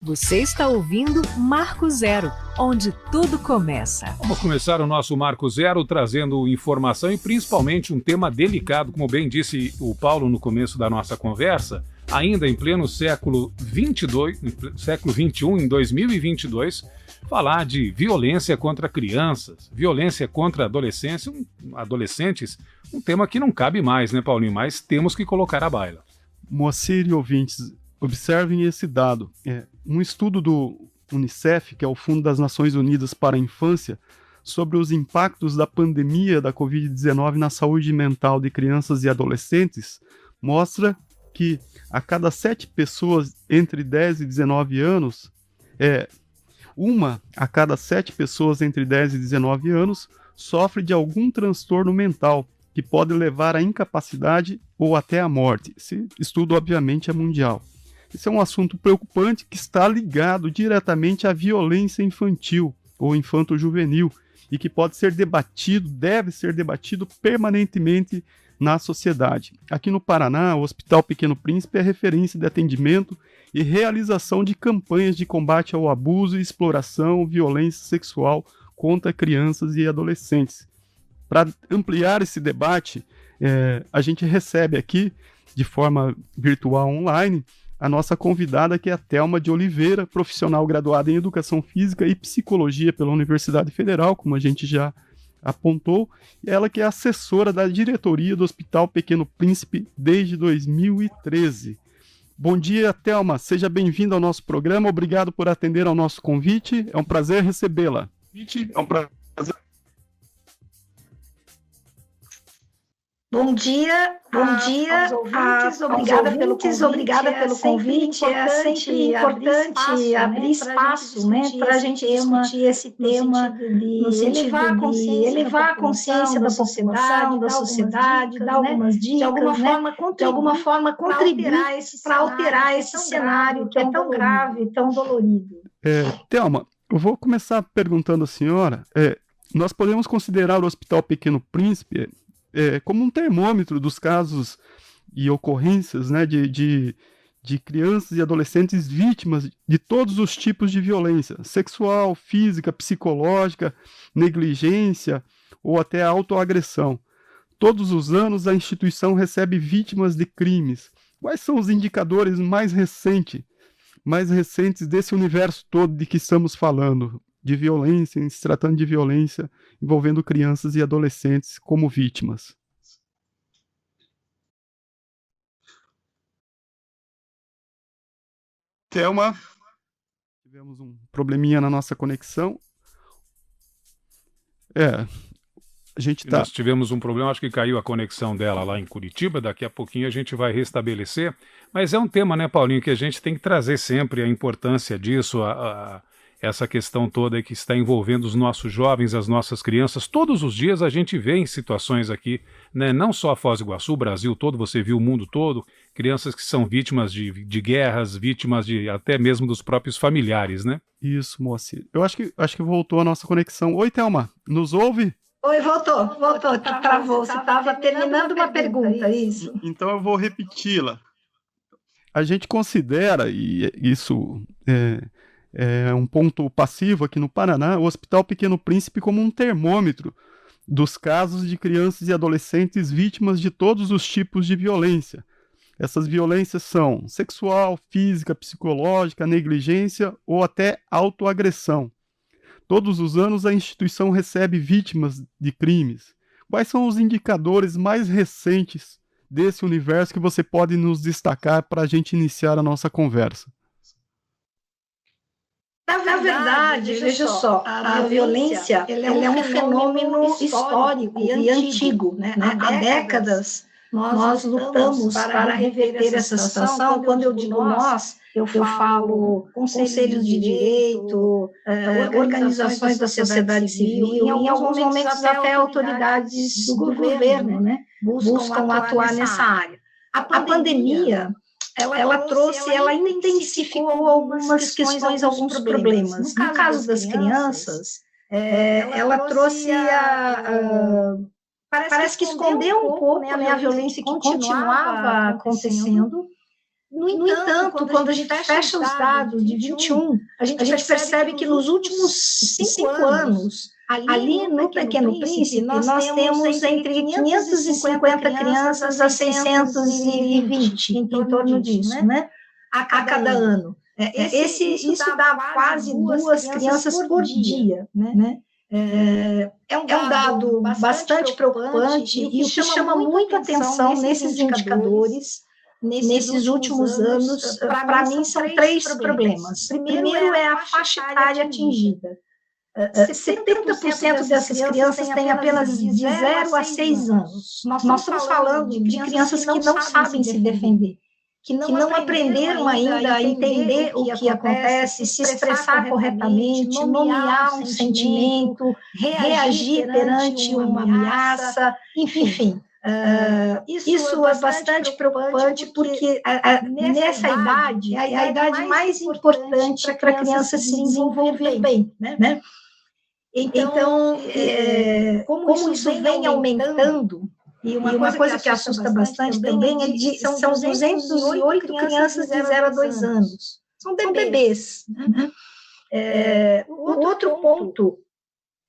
Você está ouvindo Marco Zero, onde tudo começa. Vamos começar o nosso Marco Zero trazendo informação e principalmente um tema delicado, como bem disse o Paulo no começo da nossa conversa, ainda em pleno século 22, século 21, em 2022, falar de violência contra crianças, violência contra adolescentes, um tema que não cabe mais, né, Paulinho? Mas temos que colocar à baila. Moacir e ouvintes, observem esse dado. Um estudo do Unicef, que é o Fundo das Nações Unidas para a Infância, sobre os impactos da pandemia da Covid-19 na saúde mental de crianças e adolescentes, mostra que a cada 7 pessoas entre 10 e 19 anos, uma a cada 7 pessoas entre 10 e 19 anos sofre de algum transtorno mental, que pode levar à incapacidade ou até à morte. Esse estudo, obviamente, é mundial. Esse é um assunto preocupante que está ligado diretamente à violência infantil ou infanto-juvenil e que pode ser debatido, deve ser debatido permanentemente na sociedade. Aqui no Paraná, o Hospital Pequeno Príncipe é referência de atendimento e realização de campanhas de combate ao abuso e exploração, violência sexual contra crianças e adolescentes. Para ampliar esse debate, a gente recebe aqui, de forma virtual online, a nossa convidada, que é a Thelma de Oliveira, profissional graduada em Educação Física e Psicologia pela Universidade Federal, como a gente já apontou, e ela que é assessora da diretoria do Hospital Pequeno Príncipe desde 2013. Bom dia, Thelma, seja bem-vinda ao nosso programa, obrigado por atender ao nosso convite, é um prazer recebê-la. Bom dia aos ouvintes, obrigada pelo convite. É sempre importante abrir espaço, né, para a gente discutir esse tema, no sentido de elevar a consciência da população, da sociedade, dar algumas dicas, de alguma forma contribuir para alterar esse cenário que é tão grave, tão dolorido. Thelma, eu vou começar perguntando à senhora, nós podemos considerar o Hospital Pequeno Príncipe como um termômetro dos casos e ocorrências, né, de crianças e adolescentes vítimas de todos os tipos de violência, sexual, física, psicológica, negligência ou até autoagressão. Todos os anos a instituição recebe vítimas de crimes. Quais são os indicadores mais recentes desse universo todo de que estamos falando? De violência, se tratando de violência envolvendo crianças e adolescentes como vítimas. Thelma, tivemos um probleminha na nossa conexão. Nós tivemos um problema, acho que caiu a conexão dela lá em Curitiba, daqui a pouquinho a gente vai restabelecer, mas é um tema, né, Paulinho, que a gente tem que trazer sempre a importância disso, essa questão toda que está envolvendo os nossos jovens, as nossas crianças. Todos os dias a gente vê em situações aqui, né, não só a Foz do Iguaçu, o Brasil todo, você viu o mundo todo, crianças que são vítimas de guerras, vítimas até mesmo dos próprios familiares, né? Isso, Moacir. Eu acho que voltou a nossa conexão. Oi, Thelma, nos ouve? Oi, voltou, travou. Você estava terminando uma pergunta, isso? Então eu vou repeti-la. A gente considera, e isso é um ponto passivo aqui no Paraná, o Hospital Pequeno Príncipe como um termômetro dos casos de crianças e adolescentes vítimas de todos os tipos de violência. Essas violências são sexual, física, psicológica, negligência ou até autoagressão. Todos os anos a instituição recebe vítimas de crimes. Quais são os indicadores mais recentes desse universo que você pode nos destacar para a gente iniciar a nossa conversa? Na verdade, veja só, a violência ela é um fenômeno histórico e antigo, né? Há décadas nós lutamos para reverter essa situação. Quando eu digo nós, eu falo conselhos de direito, organizações da sociedade civil, em alguns momentos até autoridades do governo, né? Buscam atuar nessa área. A pandemia ela intensificou algumas questões, alguns problemas. No caso das crianças, ela trouxe parece que escondeu um pouco, né, a violência que continuava acontecendo, No entanto, quando a gente fecha os dados de 21, a gente percebe que nos últimos 5 anos, ali no Pequeno Príncipe, nós temos entre 550 crianças a 620, em torno disso, né? A cada ano. Isso dá quase 2 crianças por dia, né? É um dado bastante preocupante e o que chama muito atenção nesses indicadores, nesses últimos anos, para mim, são 3 problemas. Primeiro é a faixa etária atingida. 70% dessas crianças têm apenas de 0 a 6 anos. Nós estamos falando de crianças que não sabem se defender, que não aprenderam ainda a entender o que acontece, se expressar corretamente, nomear um sentimento, reagir perante uma ameaça, enfim. Isso é bastante preocupante porque nessa idade é a idade mais importante para a criança se desenvolver bem, né? Então, como isso vem aumentando, e uma coisa que assusta bastante também são 208 crianças de 0 a 2 anos. São bebês. Né? O outro ponto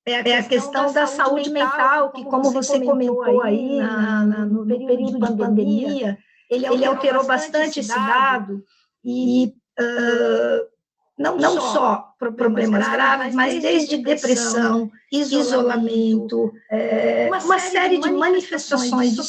é a questão da saúde mental, que, como você comentou aí no período de pandemia, ele alterou bastante esse dado, e não só problemas graves, mas desde depressão, isolamento, uma série de manifestações de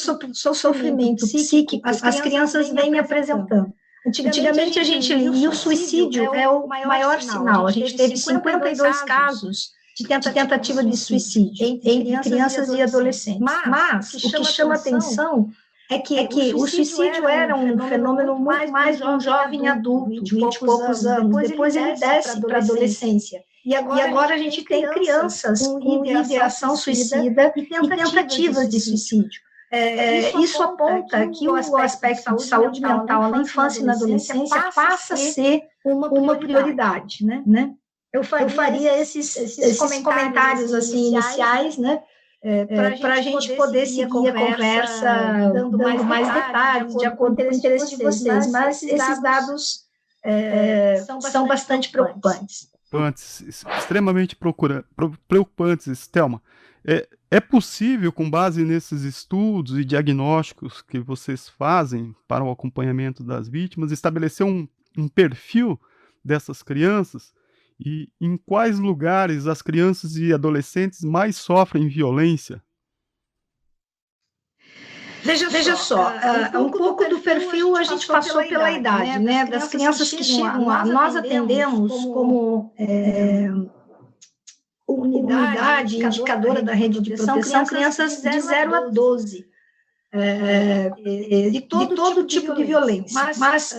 sofrimento psíquico as crianças vêm me apresentando. Antigamente a gente lia o suicídio é o maior sinal. A gente teve 52 casos de tentativa de suicídio entre crianças e adolescentes. Mas o que chama atenção é que o suicídio era um fenômeno muito mais de um jovem adulto, de 20 e poucos anos. Depois ele desce para a adolescência. E agora a gente tem crianças com ideação suicida e tentativas de suicídio. Isso aponta que o aspecto de saúde mental na infância e na adolescência passa a ser uma prioridade, né? Eu faria esses comentários assim, iniciais, né? Para a gente poder seguir a conversa dando mais detalhes, de acordo com o interesse de vocês. Mas esses dados são bastante preocupantes. Extremamente preocupantes, Thelma. É possível, com base nesses estudos e diagnósticos que vocês fazem para o acompanhamento das vítimas, estabelecer um perfil dessas crianças? E em quais lugares as crianças e adolescentes mais sofrem violência? Veja só, um pouco do perfil a gente passou pela idade, né? Das crianças que chegam lá. Nós atendemos como unidade indicadora da rede de proteção crianças de 0 a 12, de todo tipo de violência. Mas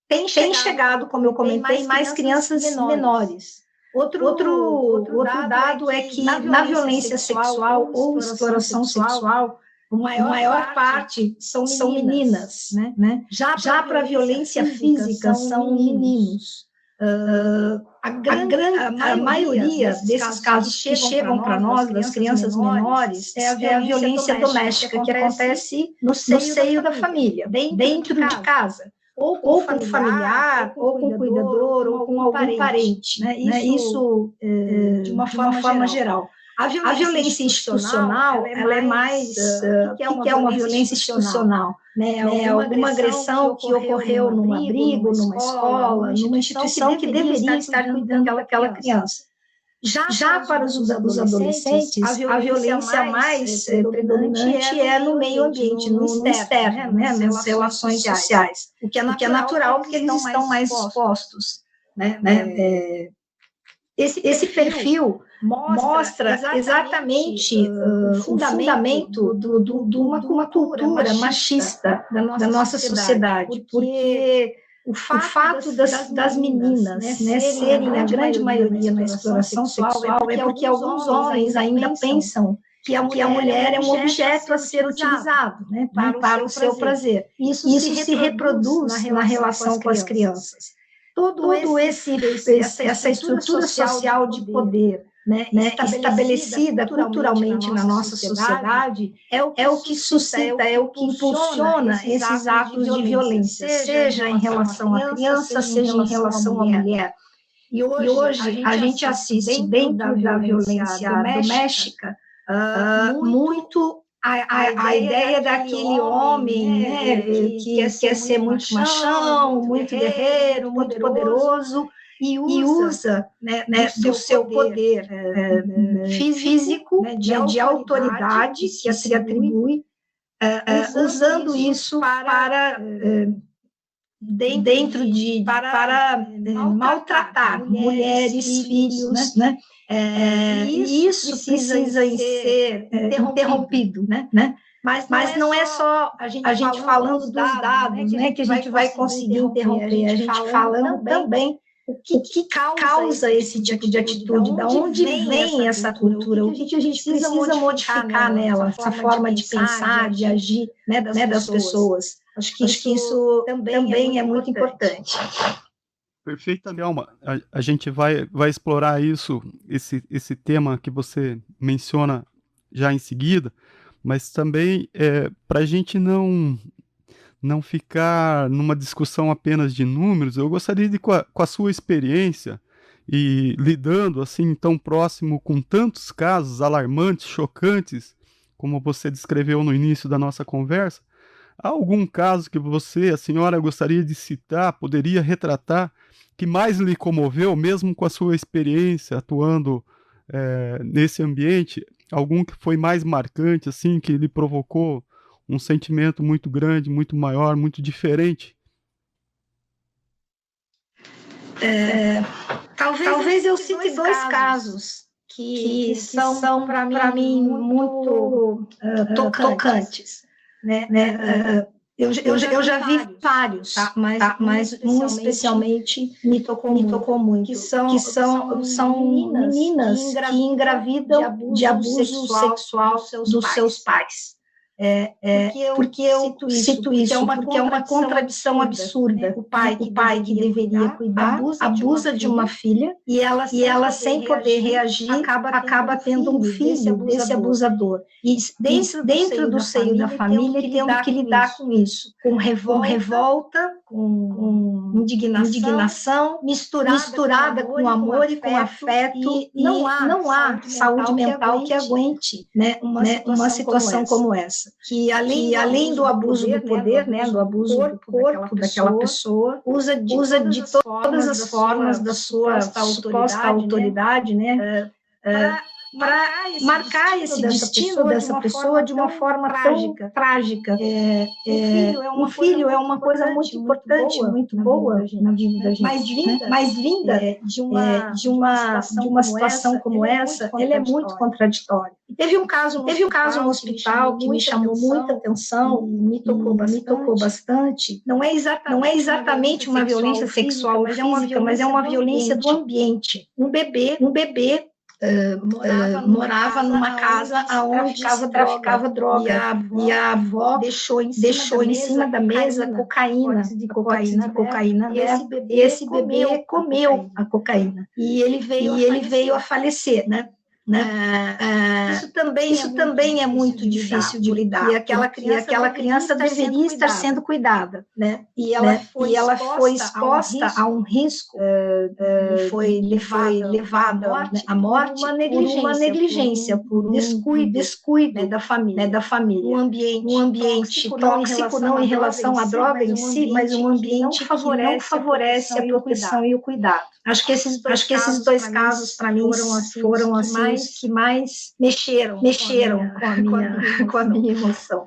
tem chegado, como eu comentei, mais crianças menores. Outro dado é que na violência sexual ou exploração sexual, a maior parte são meninas, né? Já para a violência física são meninos. A maioria desses casos que chegam para nós, das crianças menores, é a violência doméstica que acontece no seio da família, dentro de casa. Ou com o familiar, ou com o cuidador, ou com algum parente. Né? Isso de uma forma geral. A violência institucional, ela é mais... O que é uma violência institucional? Né? Alguma agressão que ocorreu num abrigo, numa escola, numa instituição que deveria estar cuidando daquela criança. Já para os adolescentes, a violência mais predominante é no meio ambiente, no externo, né, nas relações sociais, o que é natural, porque eles estão mais expostos. Né? Esse perfil mostra exatamente o fundamento de uma cultura machista da nossa sociedade, porque o fato das meninas serem a grande maioria na exploração sexual é porque alguns homens ainda pensam que a mulher é um objeto a ser utilizado, né, para o seu prazer. Isso se reproduz na relação com as crianças. Essa estrutura social de poder, estabelecida culturalmente na nossa sociedade, é o que suscita, é o que impulsiona esses atos de violência, seja em relação à criança, seja em relação à mulher. E hoje a gente assiste dentro da violência doméstica muito a ideia daquele homem, né, que quer ser muito machão, muito guerreiro, muito poderoso, e usa do seu poder físico, de autoridade que se atribui, usando isso para maltratar mulheres, filhos, né? E isso precisa ser interrompido, né? Mas não é só a gente falando dos dados, né, que a gente vai conseguir interromper, a gente falando também o que causa esse tipo de atitude, da onde vem essa cultura, o que a gente precisa modificar nela, essa forma de pensar, de agir, né, das pessoas. Acho que isso também é muito importante. Perfeito, Thelma. A gente vai explorar esse tema que você menciona já em seguida, mas também para a gente não ficar numa discussão apenas de números, eu gostaria de, com a sua experiência e lidando assim tão próximo com tantos casos alarmantes, chocantes, como você descreveu no início da nossa conversa, há algum caso que a senhora, gostaria de citar, poderia retratar, que mais lhe comoveu, mesmo com a sua experiência atuando nesse ambiente, algum que foi mais marcante, assim, que lhe provocou um sentimento muito grande, muito maior, muito diferente? Talvez eu cite dois casos que são para mim muito tocantes, né? Eu já vi vários, tá? Mas um especialmente me tocou muito, que são meninas que engravidam de abuso sexual dos seus pais. Porque eu cito isso, porque é uma contradição absurda. O pai que deveria cuidar abusa de uma filha e ela sem poder reagir, acaba tendo um filho desse abusador. E dentro do seio da família, tendo que lidar com isso, com revolta, com indignação, misturada com amor e com afeto, e não há saúde mental que aguente, né, uma situação como essa. Que além do abuso do poder, né, do abuso do corpo daquela pessoa, usa de todas as formas da sua suposta autoridade, né, para marcar esse destino dessa pessoa de uma forma tão trágica. Um filho é uma coisa muito importante, muito boa na vida da gente, mas vinda de uma situação como essa, ele é muito contraditório. Teve um caso no hospital que me chamou muita atenção, me tocou bastante. Não é exatamente uma violência sexual física, mas é uma violência do ambiente. Um bebê morava numa casa onde traficava droga, e a avó deixou em cima da mesa cocaína, e esse bebê comeu a cocaína, e ele veio a falecer, né? Isso também é muito difícil de lidar. E aquela criança deveria estar sendo cuidada, né? E ela foi exposta a um risco, foi levada à morte por uma negligência, por um descuido da família. Um ambiente tóxico, não em relação à droga em si, mas um ambiente que não favorece a proteção e o cuidado. Acho que esses dois casos, para mim, foram assim, os que mais mexeram com a minha emoção.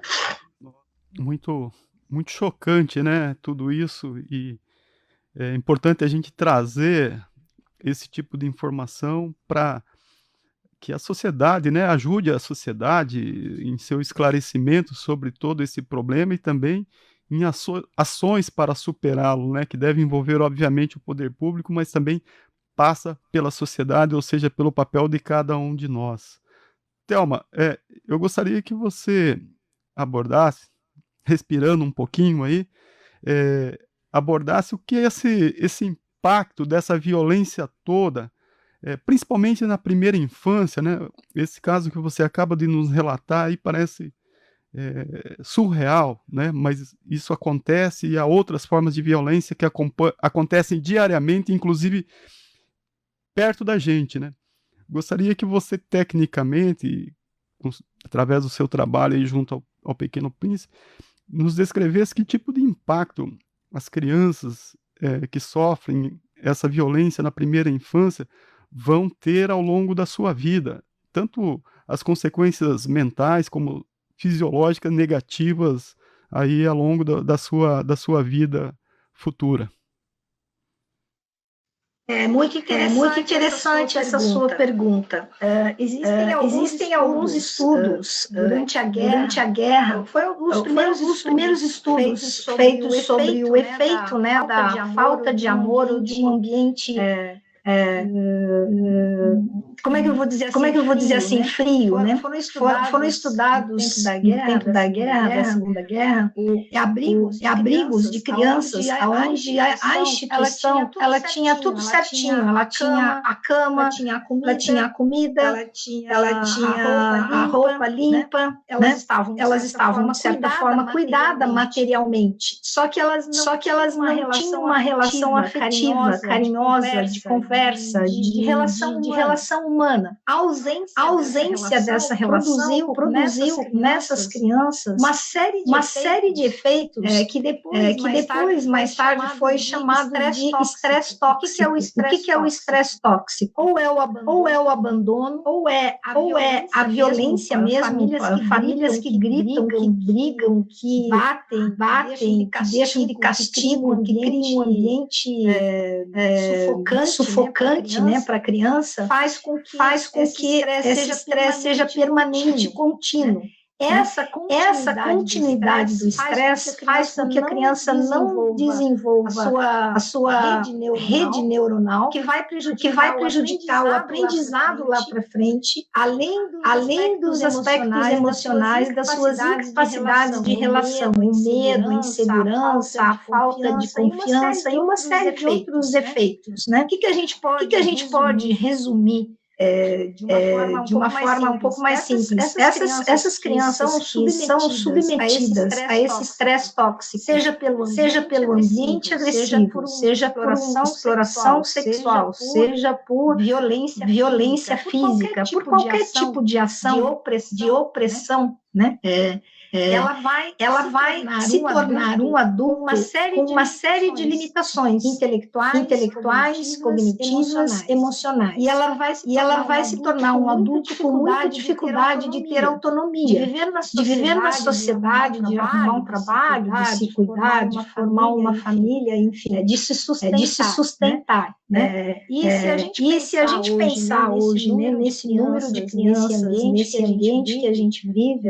Muito, muito chocante, né? Tudo isso, e é importante a gente trazer esse tipo de informação para que a sociedade, né, ajude a sociedade em seu esclarecimento sobre todo esse problema e também em ações para superá-lo, né, que deve envolver, obviamente, o poder público, mas também passa pela sociedade, ou seja, pelo papel de cada um de nós. Thelma, eu gostaria que você abordasse, respirando um pouquinho aí, abordasse o que é esse impacto dessa violência toda principalmente na primeira infância, né? Esse caso que você acaba de nos relatar aí parece surreal, né? Mas isso acontece e há outras formas de violência que acontecem diariamente, inclusive perto da gente, né? Gostaria que você tecnicamente, através do seu trabalho aí junto ao Pequeno Príncipe, nos descrevesse que tipo de impacto as crianças que sofrem essa violência na primeira infância vão ter ao longo da sua vida, tanto as consequências mentais como fisiológicas negativas aí ao longo da sua vida futura. É muito interessante essa sua pergunta. Existem alguns estudos durante a guerra. Foi um dos primeiros estudos feitos sobre o efeito, né, da falta de amor ou de um ambiente como é que eu vou dizer assim, frio, né? Foram estudados no tempo da Segunda Guerra, abrigos de crianças, onde a instituição ela tinha tudo certinho, ela tinha a cama, ela tinha a comida, ela tinha a roupa limpa, elas estavam de certa forma cuidadas materialmente, só que elas não tinham uma relação afetiva, carinhosa, de conversa, de relação humana. A ausência dessa relação produziu nessas crianças uma série de efeitos que depois, mais tarde, foi chamado de estresse tóxico. O que é o estresse tóxico? Ou é o abandono, ou é a violência mesmo, famílias que gritam, que brigam, que batem, que deixam de castigo, que criam um ambiente sufocante, né, para a criança, faz com que esse estresse seja permanente, contínuo. Essa continuidade do estresse faz com que a criança não desenvolva a sua rede neuronal, que vai prejudicar o aprendizado lá para frente, além dos aspectos emocionais das suas incapacidades de relação, o medo, a insegurança, a falta de confiança e uma série de outros efeitos, né? O que a gente pode resumir de uma forma um pouco mais simples? Essas crianças que são submetidas a esse estresse tóxico, seja pelo ambiente agressivo, seja por exploração sexual, seja por violência física, por qualquer tipo de ação de opressão, né? Ela vai se tornar um adulto com uma série de limitações intelectuais, cognitivas, emocionais. E ela vai se tornar um adulto com muita dificuldade de ter autonomia, de viver na sociedade, de arrumar um trabalho, de se cuidar, de formar uma família, enfim, de se sustentar. Né? E se a gente pensar hoje, né, nesse número de crianças, nesse ambiente que a gente vive,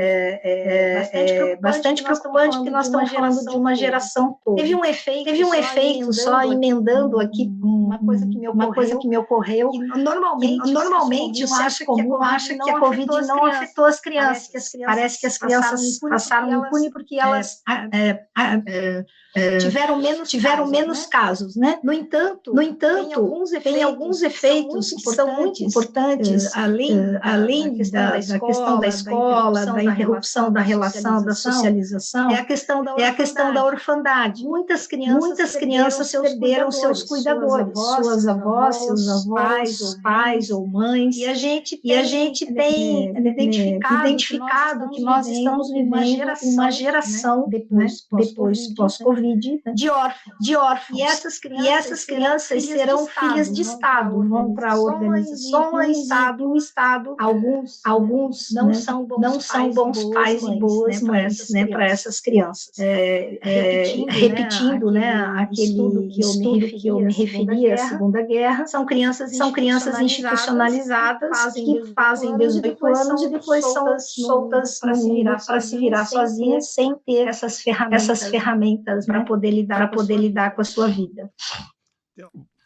bastante preocupante, porque nós estamos falando de uma geração toda. Teve um efeito só emendando aqui uma coisa que me ocorreu. Normalmente o senso comum acha que a Covid não afetou as crianças. Parece que as crianças passaram impune porque elas tiveram menos casos, né? No entanto, tem alguns efeitos que são muito importantes, além da questão da escola, da interrupção da relação, da socialização, é a questão da orfandade. Muitas crianças perderam seus cuidadores, suas avós, seus avós, pais ou mães, e a gente tem identificado que nós estamos vivendo uma geração, depois pós-Covid, de órfãos. E essas crianças serão filhas de Estado, vão para organizações e o Estado, alguns não são bons pais e boas mães, né, para essas crianças. Repetindo, né, aquele estudo que eu me referi, a Segunda Guerra, são crianças institucionalizadas que fazem 18 anos e depois são soltas no mundo para se virar sozinhas, sem ter essas ferramentas para poder lidar com a sua vida.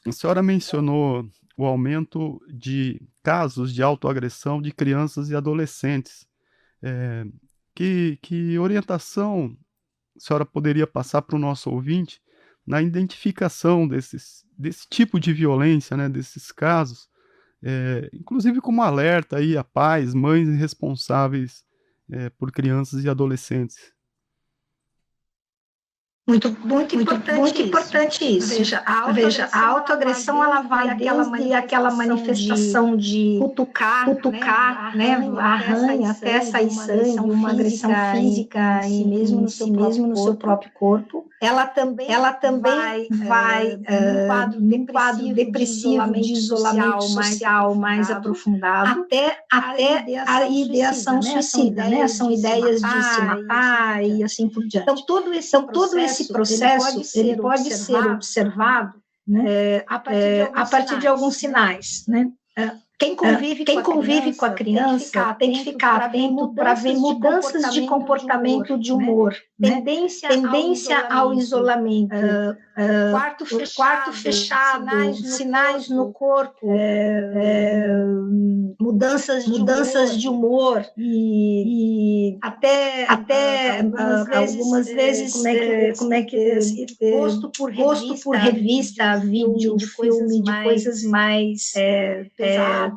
A senhora mencionou o aumento de casos de autoagressão de crianças e adolescentes. Que orientação a senhora poderia passar para o nosso ouvinte na identificação desse tipo de violência, né, desses casos, inclusive como alerta aí a pais, mães responsáveis por crianças e adolescentes. Muito importante isso. Veja, a autoagressão ela vai desde aquela manifestação de cutucar, né, arranha até sair sangue, uma agressão física em si mesmo no seu próprio corpo. Ela também vai num quadro depressivo de isolamento social mais aprofundado, até a ideação suicida, né? São ideias de se matar e assim por diante. Então, todo esse processo ele pode ser observado, né, a partir de alguns sinais, né? Quem convive com a criança tem que ficar atento para ver mudanças de comportamento de humor, né? Tendência ao isolamento, quarto fechado, sinais no corpo, mudanças de humor e até algumas vezes como é que posto por revista, vídeo, de filme, de coisas mais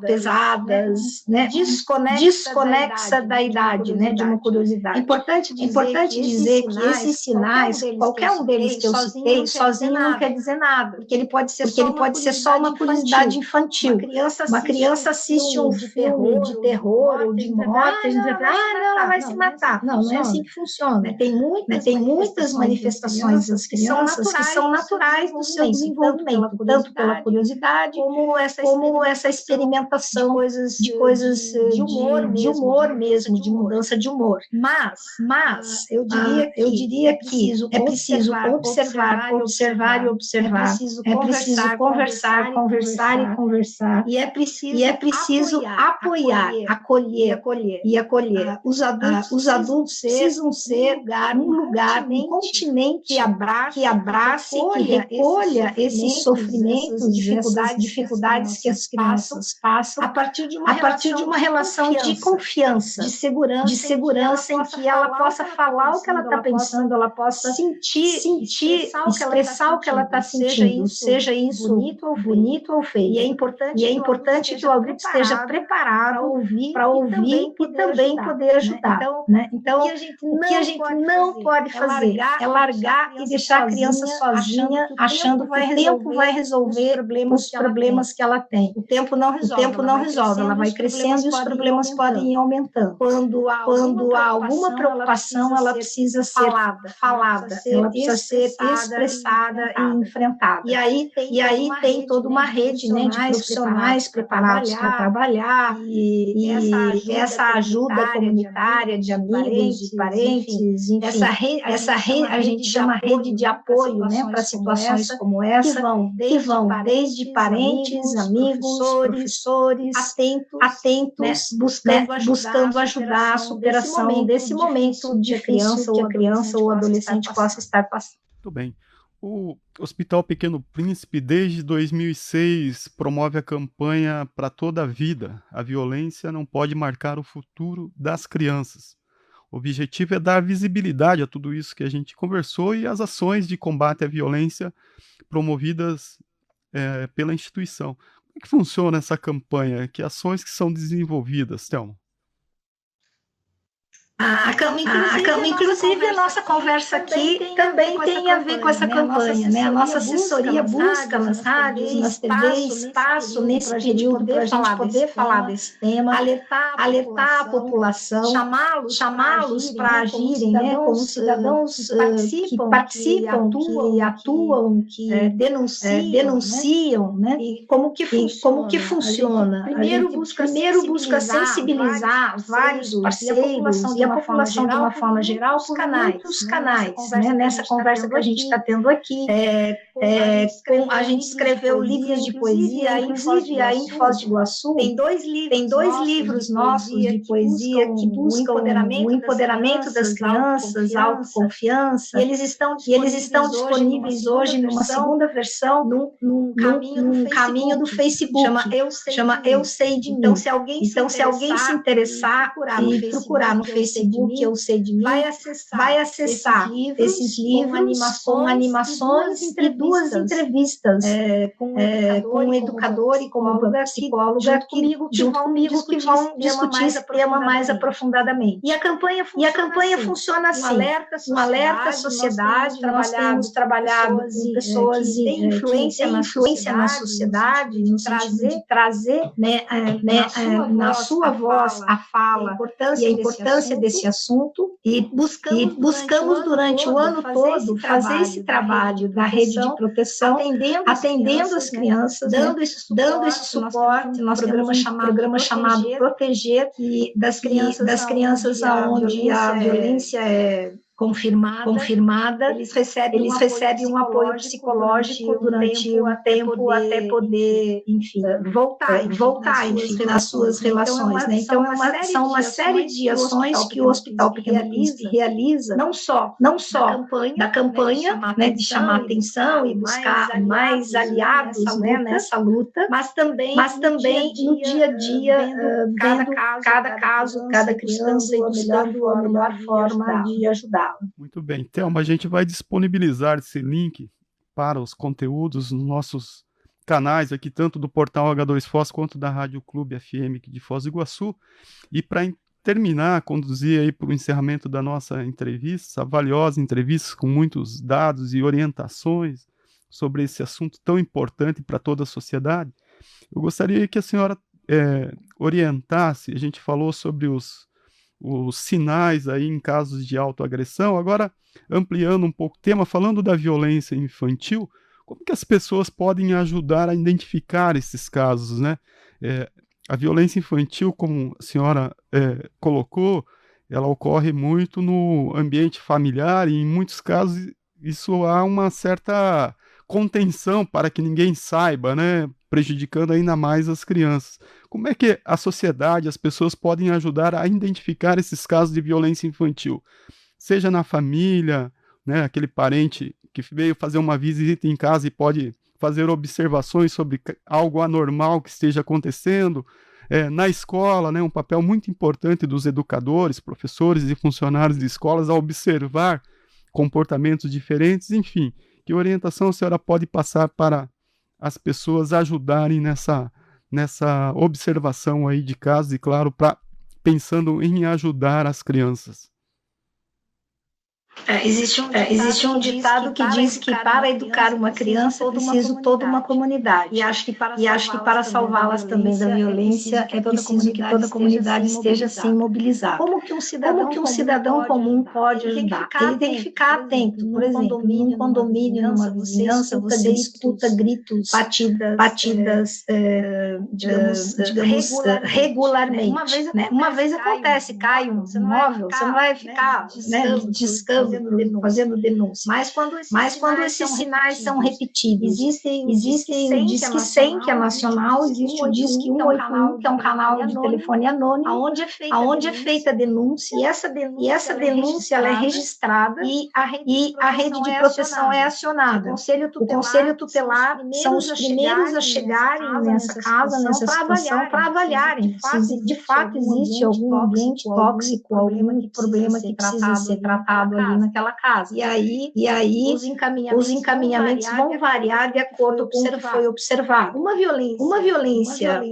pesadas, né? Desconexa da idade, né? De uma curiosidade. É importante dizer que esses sinais, qualquer um deles que eu citei, sozinho não quer dizer nada, porque ele pode ser só uma curiosidade infantil. Uma criança assiste um filme de terror ou de morte, e diz, ela vai se matar. Não é assim que funciona. Tem muitas manifestações das crianças que são naturais do seu desenvolvimento, tanto pela curiosidade como essa experimentação de coisas de humor mesmo, de mudança de humor. Mas eu diria que é preciso observar, é preciso conversar e é preciso apoiar, acolher. Os adultos precisam ser um lugar, um continente que abrace, que recolha esses sofrimentos, dificuldades que as crianças passam a partir de uma relação de confiança, de segurança em que ela possa falar o que ela está pensando, ela possa sentir, expressar o que ela está sentindo, seja isso bonito ou feio. E é importante que o adulto esteja preparado para ouvir e também poder ajudar. Né? Então, o que a gente não pode fazer é largar e deixar a criança sozinha, achando que o tempo vai resolver os problemas que ela tem. O tempo não resolve, ela vai crescendo e os problemas podem ir aumentando. Quando há alguma preocupação, ela precisa ser falada, ela precisa ser expressada e enfrentada. E aí tem toda uma rede, né, de profissionais preparados para trabalhar, e essa ajuda comunitária de amigos, de parentes, enfim, essa rede, a gente chama rede de apoio, né, para situações como essa, que vão desde parentes, amigos, professores, atentos, buscando ajudar a superação desse momento difícil que a criança ou o adolescente possa estar passando. Muito bem. O Hospital Pequeno Príncipe, desde 2006, promove a campanha Para Toda a Vida. A violência não pode marcar o futuro das crianças. O objetivo é dar visibilidade a tudo isso que a gente conversou e as ações de combate à violência promovidas pela instituição. Como é que funciona essa campanha? Que ações que são desenvolvidas, Thelma? Inclusive a nossa conversa aqui também tem a ver com essa campanha, né? A nossa assessoria busca nas rádios, nas TVs, espaço nesse período para a gente poder falar desse tema, alertar a população, chamá-los para agirem, né? Como cidadãos que participam, que atuam, que denunciam, né? E como que funciona? Primeiro busca sensibilizar vários parceiros e a população de uma forma geral por muitos canais, né? Nessa conversa que a gente está tendo aqui, a gente escreveu livros de poesia, inclusive aí em Foz do Iguaçu tem dois livros nossos de poesia que buscam o empoderamento das crianças, a autoconfiança, e eles estão disponíveis hoje numa segunda versão num caminho do Facebook, chama Eu Sei de Mim. Então se alguém se interessar e procurar no Facebook Facebook, Eu Sei de Mim, vai acessar esses livros com animações e duas entrevistas com um educador e com uma psicóloga junto comigo que vão discutir esse tema mais aprofundadamente. E a campanha funciona assim, um alerta à sociedade, nós temos trabalhado com pessoas que têm influência na sociedade, no sentido de trazer na sua voz a fala e a importância desse assunto, e buscamos durante o ano todo fazer esse trabalho da rede de proteção, atendendo as crianças, dando esse suporte, nosso programa chamado Proteger, e das crianças onde a violência é confirmada, eles recebem um apoio psicológico durante um tempo até poder, enfim, voltar nas suas relações, né? Então, são uma série de ações que o Hospital Pequeno Príncipe realiza, não só da campanha, né, de chamar atenção e buscar mais aliados, né, nessa luta, mas também no dia a dia, vendo cada caso, cada criança e buscando a melhor forma de ajudar. Muito bem, Thelma, a gente vai disponibilizar esse link para os conteúdos nos nossos canais aqui, tanto do portal H2 Foz quanto da Rádio Clube FM aqui de Foz do Iguaçu. E para terminar, conduzir aí para o encerramento da nossa entrevista, essa valiosa entrevista com muitos dados e orientações sobre esse assunto tão importante para toda a sociedade, eu gostaria que a senhora orientasse. A gente falou sobre os sinais aí em casos de autoagressão. Agora, ampliando um pouco o tema, falando da violência infantil, como que as pessoas podem ajudar a identificar esses casos, né? A violência infantil, como a senhora colocou, ela ocorre muito no ambiente familiar e, em muitos casos, isso há uma certa contenção para que ninguém saiba, né? Prejudicando ainda mais as crianças. Como é que a sociedade, as pessoas podem ajudar a identificar esses casos de violência infantil? Seja na família, né, aquele parente que veio fazer uma visita em casa e pode fazer observações sobre algo anormal que esteja acontecendo. Na escola, né, um papel muito importante dos educadores, professores e funcionários de escolas a observar comportamentos diferentes. Enfim, que orientação a senhora pode passar para as pessoas ajudarem nessa observação aí de casos, e claro, pensando em ajudar as crianças? Existe um ditado que diz que para educar uma criança é preciso toda uma comunidade. E acho que para salvá-las também da violência é preciso que toda a comunidade esteja assim mobilizada. Como que um cidadão comum pode ajudar? Ele tem que ficar atento. Por exemplo, num condomínio, numa vizinhança, você escuta gritos, batidas, digamos, regularmente. Uma vez acontece, cai um móvel, você não vai ficar discando, fazendo denúncia. Mas quando esses sinais são repetidos, existe o Disque 100, que é nacional, existe o Disque 181, que é um canal de telefone anônimo, aonde é feita a denúncia, e essa denúncia ela é registrada e a rede de proteção é acionada. O Conselho Tutelar são os primeiros a chegarem nessa casa, nessa situação, para avaliarem se de fato existe algum ambiente tóxico, algum problema que precisa ser tratado ali naquela casa. E aí os encaminhamentos vão variar de acordo com o que foi observado. Uma violência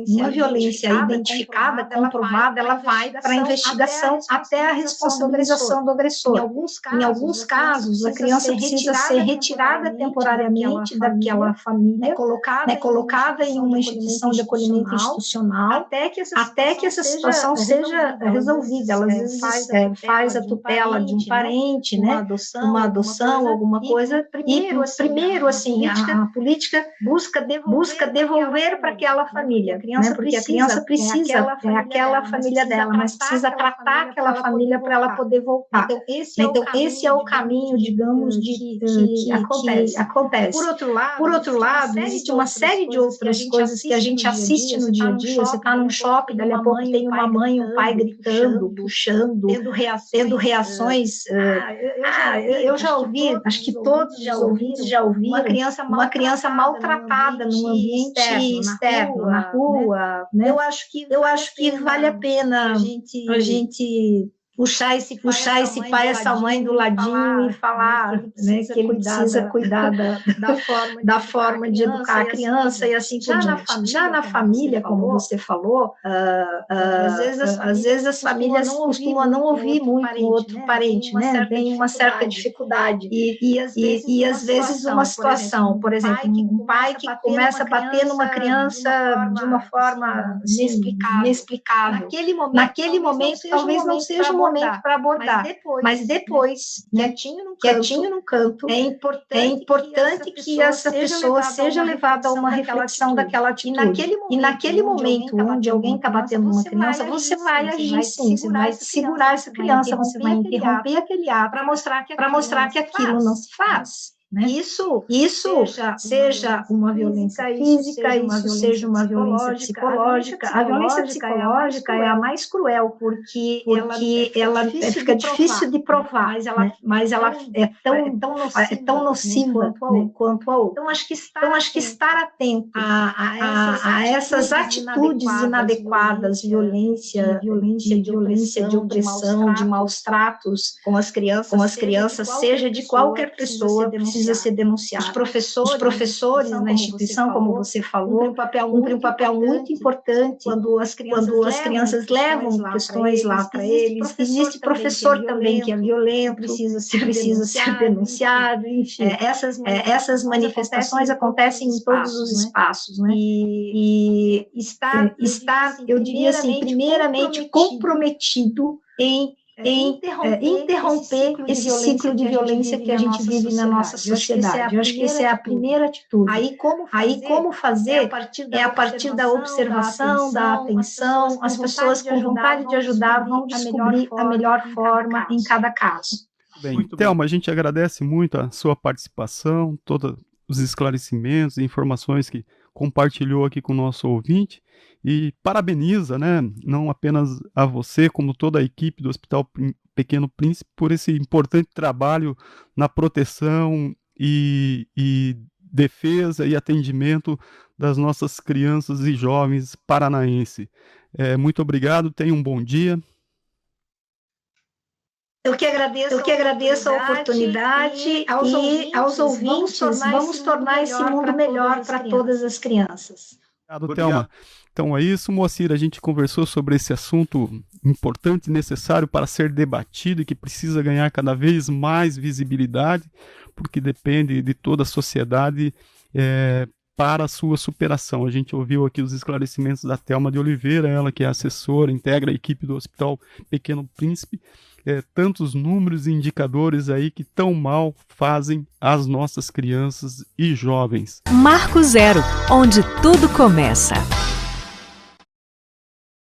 identificada, comprovada, ela vai para a investigação até a responsabilização do agressor. Em alguns casos, a criança precisa ser retirada temporariamente daquela família, colocada em uma instituição de acolhimento institucional, até que essa situação seja resolvida. Ela às vezes faz a tutela de um parente, né, uma adoção, alguma coisa, primeiro assim, a política busca devolver para aquela família, né, porque a criança precisa, é aquela família dela, mas precisa tratar aquela família para ela poder voltar. Então, esse é o caminho, digamos, que acontece. Por outro lado, existe uma série de outras coisas que a gente assiste no dia a dia. Você está num shopping, dali a pouco tem uma mãe, um pai gritando, puxando, tendo reações. Eu já ouvi, acho que todos os ouvintes já ouviram, uma criança maltratada num ambiente externo, na rua, né? Eu acho que vale a pena a gente puxar esse pai, essa mãe do ladinho e falar, né, que ele precisa cuidar da forma de educar a criança e assim por diante. Já na família, como você falou, às vezes as famílias costumam não ouvir muito o outro parente, né? Tem uma certa dificuldade. E às vezes uma situação, por exemplo, um pai que começa a bater numa criança de uma forma inexplicável. Naquele momento, talvez não seja o momento para abordar, mas depois, quietinho no canto, é importante que essa pessoa seja levada a uma reflexão daquela atitude. E naquele momento onde alguém está batendo numa criança, você vai agir sim, você vai segurar essa criança, você vai interromper aquele ato para mostrar que aquilo não se faz. Né? Isso seja uma violência física, isso seja uma violência psicológica. A violência psicológica é a mais cruel, porque ela fica difícil de provar, mas ela é tão nociva, né, quanto a outra. Então, acho que estar atento a essas atitudes inadequadas, violência de opressão, de maus tratos com as crianças, seja de qualquer pessoa, precisa ser denunciado. Os professores na instituição, como você falou, cumprem um papel muito importante quando as crianças levam questões lá para eles. Existe professor também que é violento, precisa ser denunciado, enfim. Essas manifestações acontecem em todos os espaços, né? E está, eu diria assim, primeiramente comprometido em interromper esse ciclo de violência que a gente vive na nossa sociedade. Eu acho que essa é a primeira atitude. Aí como fazer é a partir da observação, da atenção, as pessoas com vontade de ajudar vão descobrir a melhor forma em cada caso. Bem, Thelma, a gente agradece muito a sua participação, todos os esclarecimentos e informações que compartilhou aqui com o nosso ouvinte. E parabeniza, né, não apenas a você, como toda a equipe do Hospital Pequeno Príncipe, por esse importante trabalho na proteção e defesa e atendimento das nossas crianças e jovens paranaenses. Muito obrigado, tenha um bom dia. Eu que agradeço a oportunidade e aos ouvintes, vamos tornar esse mundo melhor para todas as crianças. Obrigado, Thelma. Então é isso, Moacir, a gente conversou sobre esse assunto importante e necessário para ser debatido e que precisa ganhar cada vez mais visibilidade, porque depende de toda a sociedade para a sua superação. A gente ouviu aqui os esclarecimentos da Thelma de Oliveira, ela que é assessora, integra a equipe do Hospital Pequeno Príncipe, tantos números e indicadores aí que tão mal fazem as nossas crianças e jovens. Marco Zero, onde tudo começa.